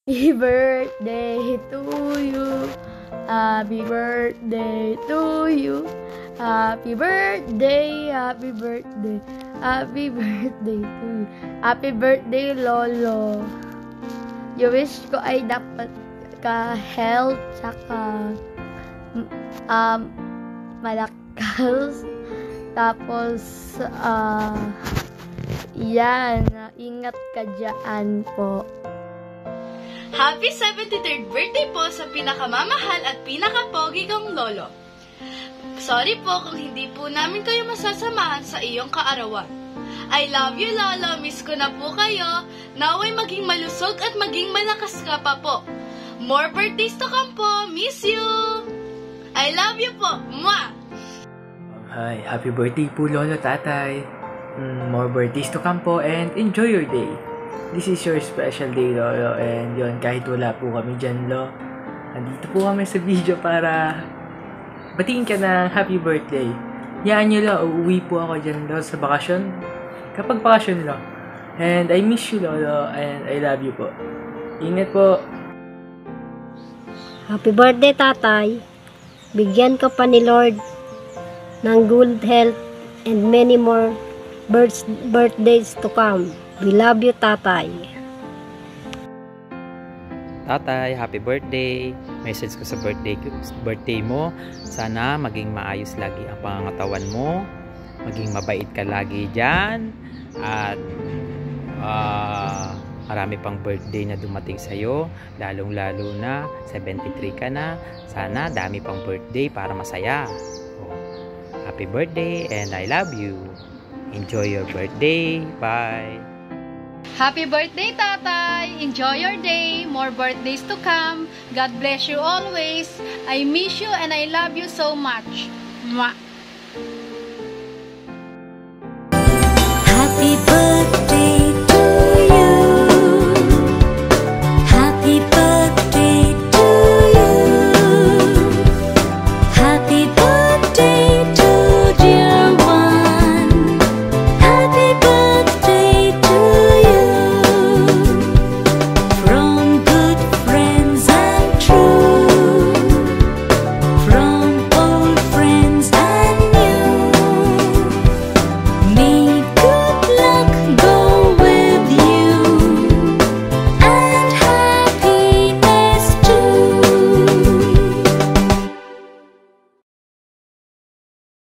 Happy birthday to you. Happy birthday to you. Happy birthday, happy birthday, happy birthday to you. Happy birthday, Lolo. Yung wish ko ay dapat ka-health, tsaka malakas. Tapos, yan, ingat ka dyan po. Happy 73rd birthday po sa pinakamamahal at pinakapogi kong lolo. Sorry po kung hindi po namin kayo masasamahan sa iyong kaarawan. I love you, Lolo. Miss ko na po kayo. Naway maging malusog at maging malakas ka pa po. More birthdays to come po. Miss you. I love you po. Mwah! Hi, happy birthday po, Lolo, Tatay. More birthdays to come po and enjoy your day. This is your special day, Lolo, and yun, kahit wala po kami dyan, Lo, andito po kami sa video para batiin ka ng happy birthday. Yaan nyo, Lo, uuwi po ako dyan, Lo, sa bakasyon. Kapag bakasyon, Lo. And I miss you, Lolo, and I love you po. Ingat po. Happy birthday, Tatay. Bigyan ka pa ni Lord ng good health and many more birthdays to come. We love you, Tatay. Tatay, happy birthday. Message ko sa birthday mo. Sana maging maayos lagi ang pangangatawan mo. Maging mabait ka lagi dyan. At marami pang birthday na dumating sa'yo. Lalong-lalo na 73 ka na. Sana dami pang birthday para masaya. Happy birthday and I love you. Enjoy your birthday. Bye. Happy birthday, Tatay! Enjoy your day! More birthdays to come! God bless you always! I miss you and I love you so much! Mwah! Happy